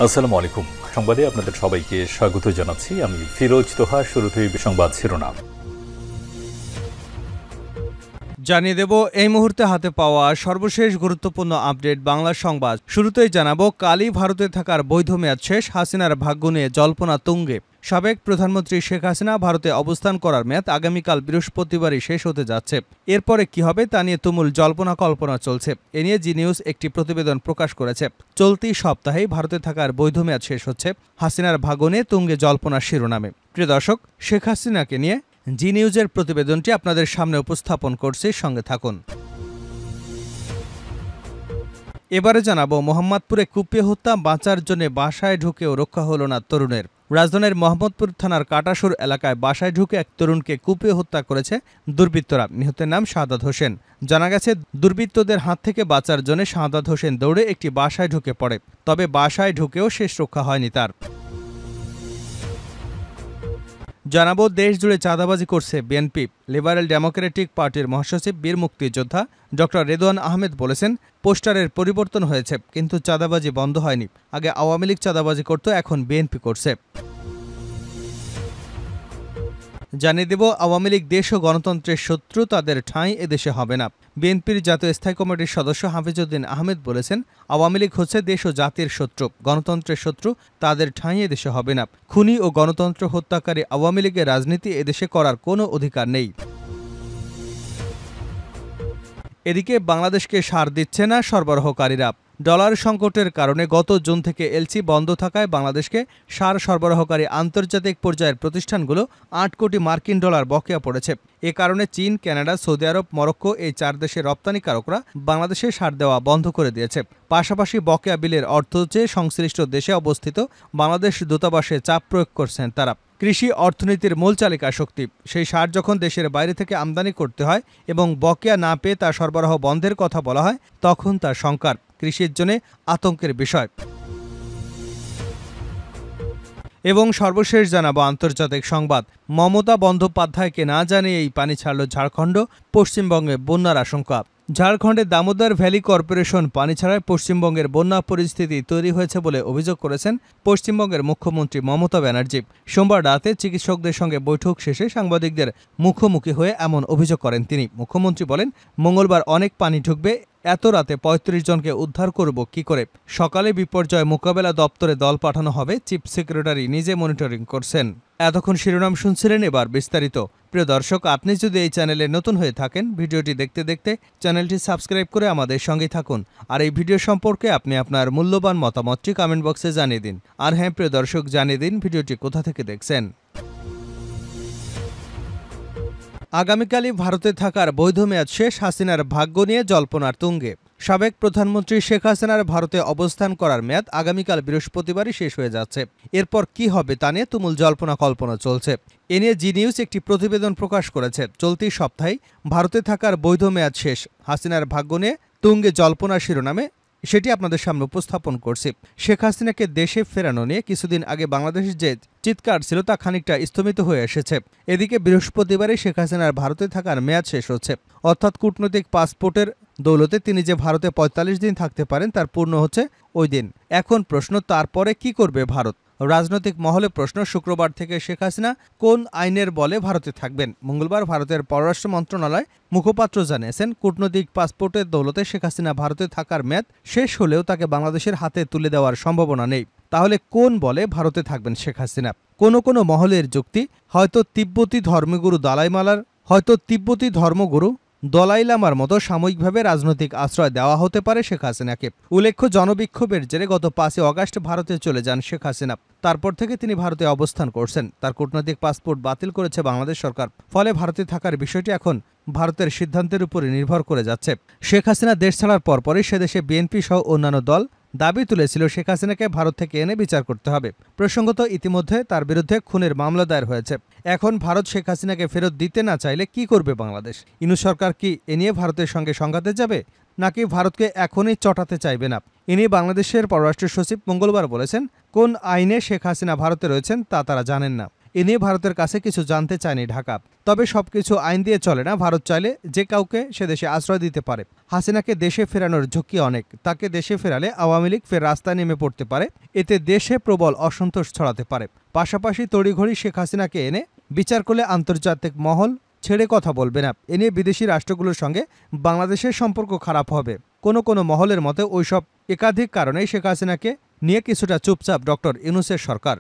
আসসালামু আলাইকুম। সংবাদে আপনাদের সবাইকে স্বাগত জানাচ্ছি। আমি ফিরোজ তোহা। শুরুতেই সংবাদ শিরোনাম জানিয়ে দেব এই মুহূর্তে হাতে পাওয়া সর্বশেষ গুরুত্বপূর্ণ আপডেট বাংলা সংবাদ। শুরুতেই জানাবো, কালই ভারতে থাকার বৈধ মেয়াদ শেষ, হাসিনার ভাগ্য নিয়ে জল্পনা তুঙ্গে। সাবেক প্রধানমন্ত্রী শেখ হাসিনা ভারতে অবস্থান করার মেয়াদ আগামীকাল বৃহস্পতিবারই শেষ হতে যাচ্ছে। এরপরে কি হবে তা নিয়ে তুমুল জল্পনা কল্পনা চলছে। এ নিয়ে জি নিউজ একটি প্রতিবেদন প্রকাশ করেছে। চলতি সপ্তাহেই ভারতে থাকার বৈধ মেয়াদ শেষ হচ্ছে, হাসিনার ভাগ্য নিয়ে তুঙ্গে জল্পনা শিরোনামে। প্রিয় দর্শক, শেখ হাসিনাকে নিয়ে জি নিউজের প্রতিবেদনটি আপনাদের সামনে উপস্থাপন করছি, সঙ্গে থাকুন। এবারে জানাবো, মোহাম্মদপুরে কুপিয়ে হত্যা, বাঁচার জন্য বাসায় ঢুকেও রক্ষা হলো না তরুণের। রাজধানীর মোহাম্মদপুর থানার কাটাসুর এলাকায় বাসায় ঢুকে এক তরুণকে কুপিয়ে হত্যা করেছে দুর্বৃত্তরা। নিহতের নাম শাহাদাত হোসেন। জানা গেছে, দুর্বৃত্তদের হাত থেকে বাঁচার জন্য শাহাদাত হোসেন দৌড়ে একটি বাসায় ঢুকে পড়ে। তবে বাসায় ঢুকেও শেষ রক্ষা হয়নি তার। জানাবো, দেশ জুড়ে চাঁদাবাজি করছে বিএনপি। লিবারেল ডেমোক্রেটিক পার্টির মহাসচিব বীর মুক্তিযোদ্ধা ডক্টর রেদওয়ান আহমেদ বলেছেন, পোস্টারের পরিবর্তন হয়েছে, কিন্তু চাঁদাবাজি বন্ধ হয়নি। আগে আওয়ামী লীগ চাঁদাবাজি করত, এখন বিএনপি করছে। জানিয়ে দেব, আওয়ামী লীগ দেশ ও গণতন্ত্রের শত্রু, তাদের ঠাঁই এদেশে হবে না। বিএনপির জাতীয় স্থায়ী কমিটির সদস্য হাফিজউদ্দিন আহমেদ বলেছেন, আওয়ামী লীগ হচ্ছে দেশ ও জাতির শত্রু, গণতন্ত্রের শত্রু, তাদের ঠাঁই এদেশে হবে না। খুনি ও গণতন্ত্র হত্যাকারী আওয়ামী লীগের রাজনীতি এদেশে করার কোনো অধিকার নেই। এদিকে বাংলাদেশকে সার দিচ্ছে না সরবরাহকারীরা। ডলার সংকটের কারণে গত জুন থেকে এলসি বন্ধ থাকায় বাংলাদেশকে সার সরবরাহকারী আন্তর্জাতিক পর্যায়ের প্রতিষ্ঠানগুলো ৮ কোটি মার্কিন ডলার বকেয়া পড়েছে। এ কারণে চীন, কানাডা, সৌদি আরব, মরক্কো এই 4 দেশের রপ্তানিকারকরা বাংলাদেশে সার দেওয়া বন্ধ করে দিয়েছে। পাশাপাশি বকেয়া বিলের অর্থ চেয়ে সংশ্লিষ্ট দেশে অবস্থিত বাংলাদেশ দূতাবাসে চাপ প্রয়োগ করছেন তারা। কৃষি অর্থনীতির মূল চালিকা শক্তি, সেই সার যখন দেশের বাইরে থেকে আমদানি করতে হয় এবং বকেয়া না পেয়ে তা সরবরাহ বন্ধের কথা বলা হয়, তখন তা শঙ্কার, কৃষির জন্য আতঙ্কের বিষয়। এবং সর্বশেষ জানাবো আন্তর্জাতিক সংবাদ। মমতা বন্দ্যোপাধ্যায়কে না জানিয়ে এই পানি ছাড়ল ঝাড়খণ্ড, পশ্চিমবঙ্গে বন্যার আশঙ্কা। ঝাড়খণ্ডের দামোদর ভ্যালি কর্পোরেশন পানি ছাড়ায় পশ্চিমবঙ্গের বন্যা পরিস্থিতি তৈরি হয়েছে বলে অভিযোগ করেছেন পশ্চিমবঙ্গের মুখ্যমন্ত্রী মমতা ব্যানার্জি। সোমবার রাতে চিকিৎসকদের সঙ্গে বৈঠক শেষে সাংবাদিকদের মুখোমুখি হয়ে এমন অভিযোগ করেন তিনি। মুখ্যমন্ত্রী বলেন, মঙ্গলবার অনেক পানি ঢুকবে, এত রাতে ৩৫ জনকে উদ্ধার করব কি করে। সকালে বিপর্যয় মোকাবেলা দপ্তরে দল পাঠানো হবে, চিফ সেক্রেটারি নিজে মনিটরিং করছেন। এতক্ষণ শিরোনাম শুনছিলেন, এবার বিস্তারিত। প্রিয় দর্শক, আপনি যদি এই চ্যানেলে নতুন হয়ে থাকেন, ভিডিওটি দেখতে দেখতে চ্যানেলটি সাবস্ক্রাইব করে আমাদের সঙ্গেই থাকুন। আর এই ভিডিও সম্পর্কে আপনি আপনার মূল্যবান মতামতটি কমেন্ট বক্সে জানিয়ে দিন। আর হ্যাঁ প্রিয় দর্শক, জানিয়ে দিন ভিডিওটি কোথা থেকে দেখছেন। আগামীকালই ভারতে থাকার বৈধ মেয়াদ শেষ, হাসিনার ভাগ্য নিয়ে জল্পনার তুঙ্গে। সাবেক প্রধানমন্ত্রী শেখ হাসিনার ভারতে অবস্থান করার মেয়াদ আগামীকাল বৃহস্পতিবারই শেষ হয়ে যাচ্ছে। এরপর কি হবে তা নিয়ে তুমুল জল্পনা কল্পনা চলছে। এ নিয়ে জি নিউজ একটি প্রতিবেদন প্রকাশ করেছে। চলতি সপ্তাহেই ভারতে থাকার বৈধ মেয়াদ শেষ, হাসিনার ভাগ্য নিয়ে তুঙ্গে জল্পনা শিরোনামে সেটি আপনাদের সামনে উপস্থাপন করছি। শেখ হাসিনাকে দেশে ফেরানো নিয়ে কিছুদিন আগে বাংলাদেশের যে চিৎকার ছিল তা খানিকটা স্থমিত হয়ে এসেছে। এদিকে বৃহস্পতিবারে শেখ হাসিনার ভারতে থাকার মেয়াদ শেষ হচ্ছে, অর্থাৎ কূটনৈতিক পাসপোর্টের দৌলতে তিনি যে ভারতে ৪৫ দিন থাকতে পারেন তার পূর্ণ হচ্ছে ওই দিন। এখন প্রশ্ন, তারপরে কি করবে ভারত? রাজনৈতিক মহলে প্রশ্ন, শুক্রবার থেকে শেখ হাসিনা কোন আইনের বলে ভারতে থাকবেন? মঙ্গলবার ভারতের পররাষ্ট্র মন্ত্রণালয় মুখপাত্র জানিয়েছেন, কূটনৈতিক পাসপোর্টের দৌলতে শেখ হাসিনা ভারতে থাকার মেয়াদ শেষ হলেও তাকে বাংলাদেশের হাতে তুলে দেওয়ার সম্ভাবনা নেই। তাহলে কোন বলে ভারতে থাকবেন শেখ হাসিনা? কোনো মহলের যুক্তি, হয়তো তিব্বতী ধর্মগুরু দলাই লামার মতো সাময়িকভাবে রাজনৈতিক আশ্রয় দেওয়া হতে পারে শেখ হাসিনাকে। উল্লেখ্য, জনবিক্ষোভের জেরে গত ৫ আগস্ট ভারতে চলে যান শেখ হাসিনা। তারপর থেকে তিনি ভারতে অবস্থান করছেন। তার কূটনৈতিক পাসপোর্ট বাতিল করেছে বাংলাদেশ সরকার। ফলে ভারতে থাকার বিষয়টি এখন ভারতের সিদ্ধান্তের উপরে নির্ভর করে যাচ্ছে। শেখ হাসিনা দেশ ছাড়ার পরপরই সেদেশে বিএনপি সহ অন্যান্য দল দাবি তুলেছিল শেখ হাসিনাকে ভারত থেকে এনে বিচার করতে হবে। প্রসঙ্গত, ইতিমধ্যে তার বিরুদ্ধে খুনের মামলা দায়ের হয়েছে। এখন ভারত শেখ হাসিনাকে ফেরত দিতে না চাইলে কি করবে বাংলাদেশ? ইনু সরকার কি এ নিয়ে ভারতের সঙ্গে সংঘাতে যাবে, নাকি ভারতকে এখনই চটাতে চাইবে না? এ নিয়ে বাংলাদেশের পররাষ্ট্র সচিব মঙ্গলবার বলেছেন, কোন আইনে শেখ হাসিনা ভারতে রয়েছেন তা তারা জানেন না। এ নিয়ে ভারতের কাছে কিছু জানতে চায়নি ঢাকা। তবে সবকিছু আইন দিয়ে চলে না, ভারত চাইলে যে কাউকে সে দেশে আশ্রয় দিতে পারে। হাসিনাকে দেশে ফেরানোর ঝুঁকি অনেক, তাকে দেশে ফেরালে আওয়ামী লীগ ফের রাস্তায় নেমে পড়তে পারে, এতে দেশে প্রবল অসন্তোষ ছড়াতে পারে। পাশাপাশি তড়িঘড়ি শেখ হাসিনাকে এনে বিচার করলে আন্তর্জাতিক মহল ছেড়ে কথা বলবে না। এ নিয়ে বিদেশি রাষ্ট্রগুলোর সঙ্গে বাংলাদেশের সম্পর্ক খারাপ হবে। কোনো মহলের মতে ওইসব একাধিক কারণেই শেখ হাসিনাকে নিয়ে কিছুটা চুপচাপ ডক্টর ইউনূসের সরকার।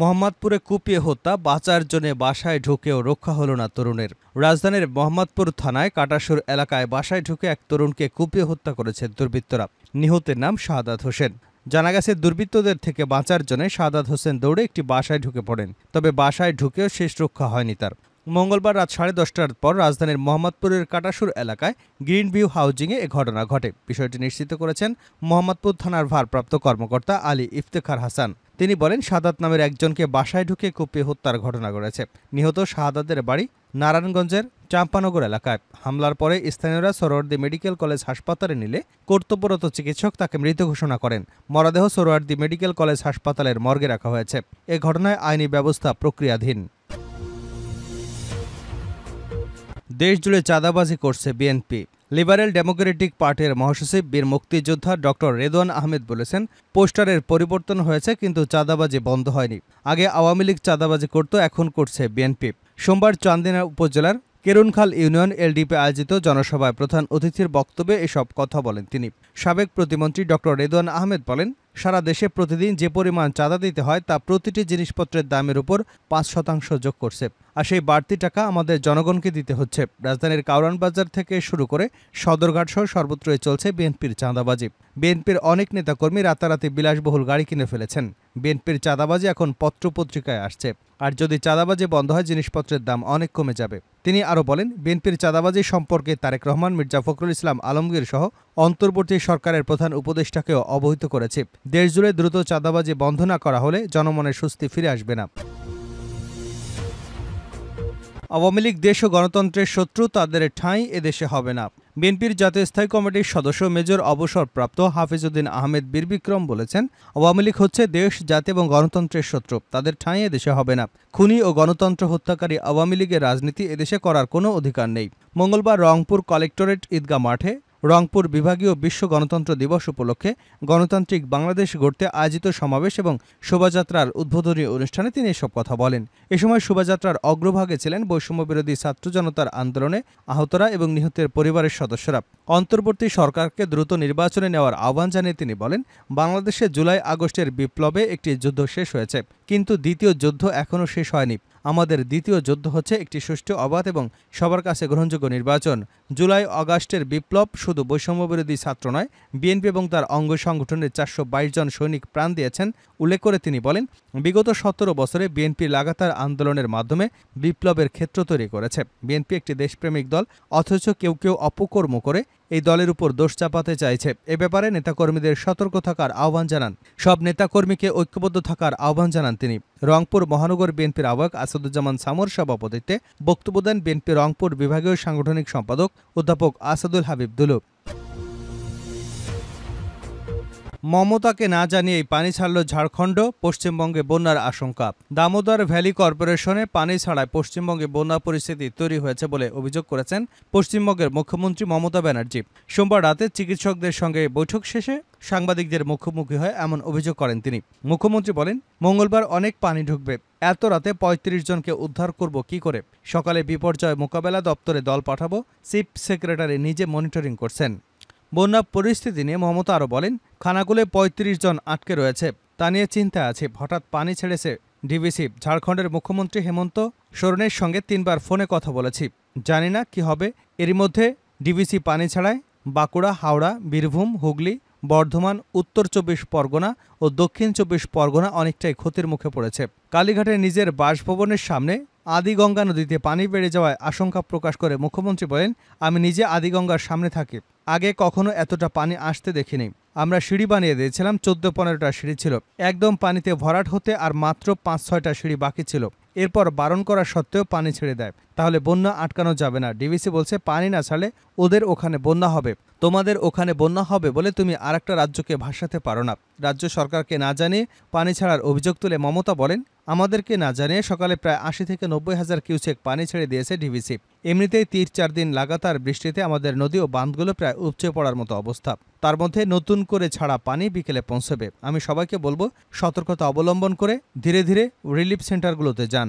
মোহাম্মদপুরে কুপিয়ে হত্যা, বাঁচার জন্য বাসায় ঢুকেও রক্ষা হলো না তরুণের। রাজধানীর মোহাম্মদপুর থানায় কাটাসুর এলাকায় বাসায় ঢুকে এক তরুণকে কুপিয়ে হত্যা করেছে দুর্বৃত্তরা। নিহতের নাম শাহাদাত হোসেন। জানা গেছে, দুর্বৃত্তদের থেকে বাঁচার জন্য শাহাদাত হোসেন দৌড়ে একটি বাসায় ঢুকে পড়েন। তবে বাসায় ঢুকেও শেষ রক্ষা হয়নি তার। মঙ্গলবার রাত 10:30টার পর রাজধানীর মোহাম্মদপুরের কাটাসুর এলাকায় গ্রিন ভিউ হাউজিংয়ে এ ঘটনা ঘটে। বিষয়টি নিশ্চিত করেছেন মোহাম্মদপুর থানার ভারপ্রাপ্ত কর্মকর্তা আলী ইফতেখার হাসান। তিনি বলেন, শাহাদাত নামের একজনকে বাসায় ঢুকে কুপিয়ে হত্যার ঘটনা ঘটেছে। নিহত শাহাদাতের বাড়ি নারায়ণগঞ্জের চাম্পানগর এলাকায়। হামলার পরে স্থানীয়রা সোহরাওয়ার্দী মেডিকেল কলেজ হাসপাতালে নিলে কর্তব্যরত চিকিৎসক তাকে মৃত ঘোষণা করেন। মরদেহ সোহরাওয়ার্দী মেডিকেল কলেজ হাসপাতালের মর্গে রাখা হয়েছে। এ ঘটনায় আইনি ব্যবস্থা প্রক্রিয়াধীন। দেশজুড়ে চাঁদাবাজি করছে বিএনপি। লিবারেল ডেমোক্রেটিক পার্টির মহাসচিব বীর মুক্তিযোদ্ধা ডক্টর রেদওয়ান আহমেদ বলেছেন, পোস্টারের পরিবর্তন হয়েছে কিন্তু চাঁদাবাজি বন্ধ হয়নি। আগে আওয়ামী লীগ চাঁদাবাজি করত, এখন করছে বিএনপি। সোমবার চান্দিনা উপজেলার কেরুনখাল ইউনিয়ন এলডিপি আয়োজিত জনসভায় প্রধান অতিথির বক্তব্যে এসব কথা বলেন তিনি। সাবেক প্রতিমন্ত্রী ডক্টর রেদওয়ান আহমেদ বলেন, সারা দেশে প্রতিদিন যে পরিমাণ চাঁদা দিতে হয় তা প্রতিটি জিনিসপত্রের দামের উপর 5% যোগ করছে। আর সেই বাড়তি টাকা আমাদের জনগণকে দিতে হচ্ছে। রাজধানীর কাউরান বাজার থেকে শুরু করে সদরঘাট সহ সর্বত্রই চলছে বিএনপির চাঁদাবাজি। বিএনপির অনেক নেতাকর্মী রাতারাতি বিলাসবহুল গাড়ি কিনে ফেলেছেন। বিএনপির চাঁদাবাজি এখন পত্রপত্রিকায় আসছে। আর যদি চাঁদাবাজি বন্ধ হয়, জিনিসপত্রের দাম অনেক কমে যাবে। তিনি আরও বলেন, বিএনপির চাঁদাবাজি সম্পর্কে তারেক রহমান, মির্জা ফখরুল ইসলাম আলমগীর সহ অন্তর্বর্তী সরকারের প্রধান উপদেষ্টাকেও অবহিত করেছে। দেশজুড়ে দ্রুত চাঁদাবাজি বন্ধ না করা হলে জনমনের স্বস্তি ফিরে আসবে না। আওয়ামী লীগ দেশ ও গণতন্ত্রের শত্রু, তাদের ঠাঁই এদেশে হবে না। বিএনপির জাতীয় স্থায়ী কমিটির সদস্য মেজর অবসরপ্রাপ্ত হাফিজউদ্দিন আহমেদ বীর বিক্রম বলেছেন, আওয়ামী লীগ হচ্ছে দেশ, জাতি এবং গণতন্ত্রের শত্রু, তাদের ঠাঁই এদেশে হবে না। খুনি ও গণতন্ত্র হত্যাকারী আওয়ামী লীগের রাজনীতি এদেশে করার কোনো অধিকার নেই। মঙ্গলবার রংপুর কালেক্টরেট ঈদগাহ মাঠে রংপুর বিভাগীয় বিশ্ব গণতন্ত্র দিবস উপলক্ষে গণতান্ত্রিক বাংলাদেশ গড়তে আয়োজিত সমাবেশ এবং শোভাযাত্রার উদ্বোধনী অনুষ্ঠানে তিনি এসব কথা বলেন। এ সময় শোভাযাত্রার অগ্রভাগে ছিলেন বৈষম্যবিরোধী ছাত্র জনতার আন্দোলনে আহতরা এবং নিহতের পরিবারের সদস্যরা। অন্তর্বর্তী সরকারকে দ্রুত নির্বাচনে নেওয়ার আহ্বান জানিয়ে তিনি বলেন, বাংলাদেশে জুলাই আগস্টের বিপ্লবে একটি যুদ্ধ শেষ হয়েছে, কিন্তু দ্বিতীয় যুদ্ধ এখনও শেষ হয়নি। আমাদের দ্বিতীয় যুদ্ধ হচ্ছে একটি সুষ্ঠু, অবাধ এবং সবার কাছে গ্রহণযোগ্য নির্বাচন। জুলাই আগস্টের বিপ্লব শুধু বৈষম্যবিরোধী ছাত্র নয়, বিএনপি এবং তার অঙ্গ সংগঠনের 422 জন সৈনিক প্রাণ দিয়েছেন। উল্লেখ করে তিনি বলেন, বিগত 17 বছরে বিএনপি লাগাতার আন্দোলনের মাধ্যমে বিপ্লবের ক্ষেত্র তৈরি করেছে। বিএনপি একটি দেশপ্রেমিক দল, অথচ কেউ অপকর্ম করে এই দলের উপর দোষ চাপাতে চাইছে। এ ব্যাপারে নেতাকর্মীদের সতর্ক থাকার আহ্বান জানান। সব নেতাকর্মীকে ঐক্যবদ্ধ থাকার আহ্বান জানান তিনি। রংপুর মহানগর বিএনপির আহ্বায়ক আসাদুজ্জামান সামর সভাপতিত্বে বক্তব্য দেন বিএনপি রংপুর বিভাগীয় সাংগঠনিক সম্পাদক অধ্যাপক আসাদুল হাবিব দুলু। মমতাকে না জানিয়েই পানি ছাড়ল ঝাড়খণ্ড, পশ্চিমবঙ্গে বন্যার আশঙ্কা। দামোদর ভ্যালি কর্পোরেশনে পানি ছাড়ায় পশ্চিমবঙ্গে বন্যা পরিস্থিতি তৈরি হয়েছে বলে অভিযোগ করেছেন পশ্চিমবঙ্গের মুখ্যমন্ত্রী মমতা ব্যানার্জি। সোমবার রাতে চিকিৎসকদের সঙ্গে বৈঠক শেষে সাংবাদিকদের মুখোমুখি হয়ে এমন অভিযোগ করেন তিনি। মুখ্যমন্ত্রী বলেন, মঙ্গলবার অনেক পানি ঢুকবে, এত রাতে 35 জনকে উদ্ধার করব কি করে? সকালে বিপর্যয় মোকাবেলা দপ্তরে দল পাঠাবো, চিফ সেক্রেটারি নিজে মনিটরিং করছেন। বন্যা পরিস্থিতি নিয়ে মমতা আরও বলেন, খানাকুলে 35 জন আটকে রয়েছে, তা নিয়ে চিন্তা আছে। হঠাৎ পানি ছেড়েছে ডিভিসি। ঝাড়খণ্ডের মুখ্যমন্ত্রী হেমন্ত সোরেনের সঙ্গে 3 বার ফোনে কথা বলেছি, জানি না কি হবে। এরই মধ্যে ডিভিসি পানি ছাড়ায় বাঁকুড়া, হাওড়া, বীরভূম, হুগলি, বর্ধমান, উত্তর 24 পরগনা ও দক্ষিণ 24 পরগনা অনেকটাই ক্ষতির মুখে পড়েছে। কালীঘাটে নিজের বাসভবনের সামনে আদিগঙ্গা নদীতে পানি বেড়ে যাওয়ায় আশঙ্কা প্রকাশ করে মুখ্যমন্ত্রী বলেন, আমি নিজে আদিগঙ্গার সামনে থাকি, আগে কখনো এতটা পানি আসতে দেখিনি। আমরা সিঁড়ি বানিয়ে দিয়েছিলাম, 14-15টা সিঁড়ি ছিল, একদম পানিতে ভরাট হতে আর মাত্র 5-6টা সিঁড়ি বাকি ছিল। এরপর বারণ করা সত্ত্বেও পানি ছেড়ে দেয়। তাহলে বন্যা আটকানো যাবে না। ডিভিসি বলছে, পানি না ছাড়লে ওদের ওখানে বন্যা হবে। তোমাদের ওখানে বন্যা হবে বলে তুমি আরেকটা রাজ্যকে ভাসাতে পারো না। রাজ্য সরকারকে না জানিয়ে পানি ছাড়ার অভিযোগ তুলে মমতা বলেন, আমাদেরকে না জানিয়ে সকালে প্রায় ৮০ থেকে ৯০ হাজার কিউসেক পানি ছেড়ে দিয়েছে ডিভিসি। এমনিতেই ৩-৪ দিন লাগাতার বৃষ্টিতে আমাদের নদী ও বাঁধগুলো প্রায় উপচে পড়ার মতো অবস্থা। তার মধ্যে নতুন করে ছাড়া পানি বিকেলে পৌঁছবে। আমি সবাইকে বলবো, সতর্কতা অবলম্বন করে ধীরে ধীরে রিলিফ সেন্টারগুলোতে যান।